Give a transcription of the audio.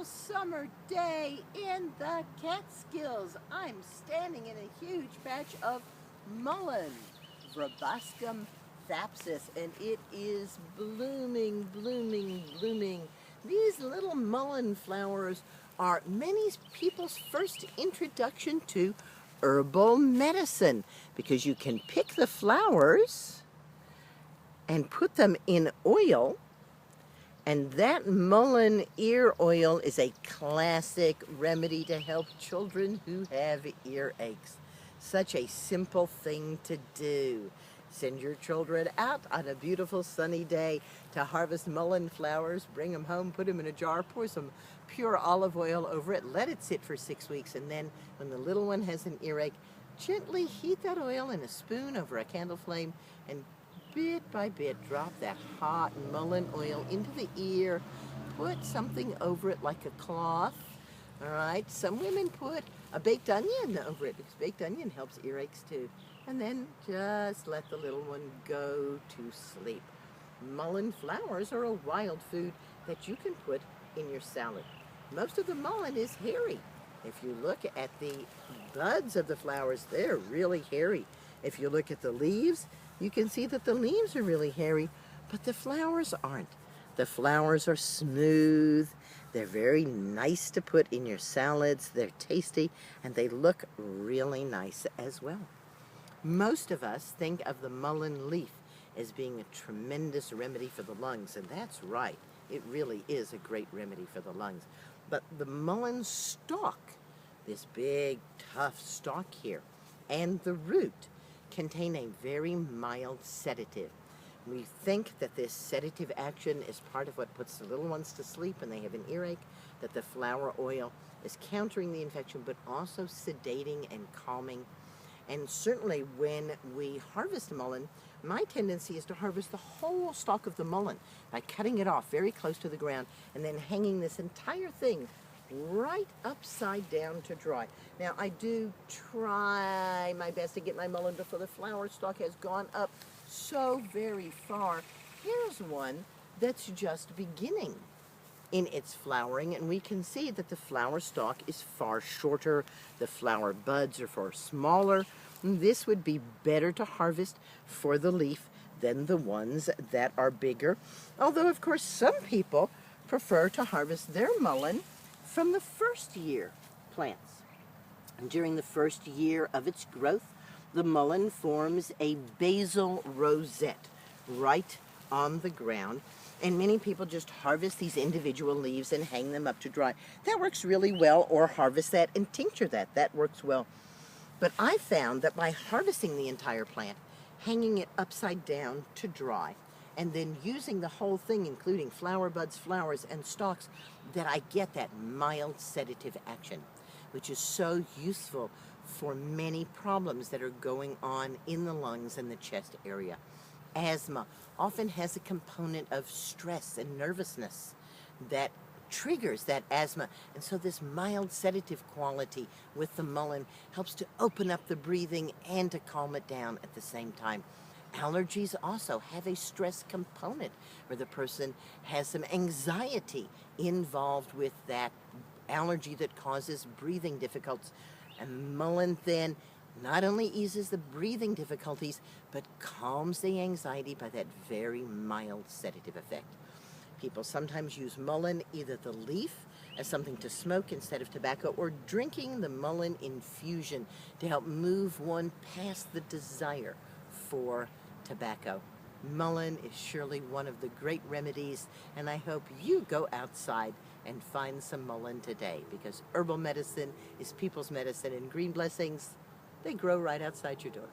beautiful summer day in the Catskills. I'm standing in a huge patch of mullein, Verbascum thapsus, and it is blooming, blooming, blooming. These little mullein flowers are many people's first introduction to herbal medicine because you can pick the flowers and put them in oil. And that mullein ear oil is a classic remedy to help children who have earaches. Such a simple thing to do. Send your children out on a beautiful sunny day to harvest mullein flowers, bring them home, put them in a jar, pour some pure olive oil over it, let it sit for 6 weeks, and then when the little one has an earache, gently heat that oil in a spoon over a candle flame and bit by bit, drop that hot mullein oil into the ear. Put something over it like a cloth. All right. Some women put a baked onion over it because baked onion helps earaches too. And then just let the little one go to sleep. Mullein flowers are a wild food that you can put in your salad. Most of the mullein is hairy. If you look at the buds of the flowers, they're really hairy. If you look at the leaves, you can see that the leaves are really hairy, but the flowers aren't. The flowers are smooth. They're very nice to put in your salads. They're tasty, and they look really nice as well. Most of us think of the mullein leaf as being a tremendous remedy for the lungs, and that's right. It really is a great remedy for the lungs. But the mullein stalk, this big, tough stalk here, and the root contain a very mild sedative. We think that this sedative action is part of what puts the little ones to sleep when they have an earache, that the flower oil is countering the infection, but also sedating and calming. And certainly when we harvest mullein, my tendency is to harvest the whole stalk of the mullein by cutting it off very close to the ground and then hanging this entire thing right upside down to dry. Now, I do try my best to get my mullein before the flower stalk has gone up so very far. Here's one that's just beginning in its flowering, and we can see that the flower stalk is far shorter. The flower buds are far smaller. This would be better to harvest for the leaf than the ones that are bigger. Although, of course, some people prefer to harvest their mullein from the first year plants. During the first year of its growth, the mullein forms a basal rosette right on the ground, and many people just harvest these individual leaves and hang them up to dry. That works really well, or harvest that and tincture that. That works well. But I found that by harvesting the entire plant, hanging it upside down to dry, and then using the whole thing, including flower buds, flowers, and stalks, that I get that mild sedative action, which is so useful for many problems that are going on in the lungs and the chest area. Asthma often has a component of stress and nervousness that triggers that asthma, and so this mild sedative quality with the mullein helps to open up the breathing and to calm it down at the same time. Allergies also have a stress component where the person has some anxiety involved with that allergy that causes breathing difficulties. And mullein then not only eases the breathing difficulties, but calms the anxiety by that very mild sedative effect. People sometimes use mullein, either the leaf, as something to smoke instead of tobacco, or drinking the mullein infusion to help move one past the desire for tobacco. Mullein is surely one of the great remedies, and I hope you go outside and find some mullein today, because herbal medicine is people's medicine, and green blessings, they grow right outside your door.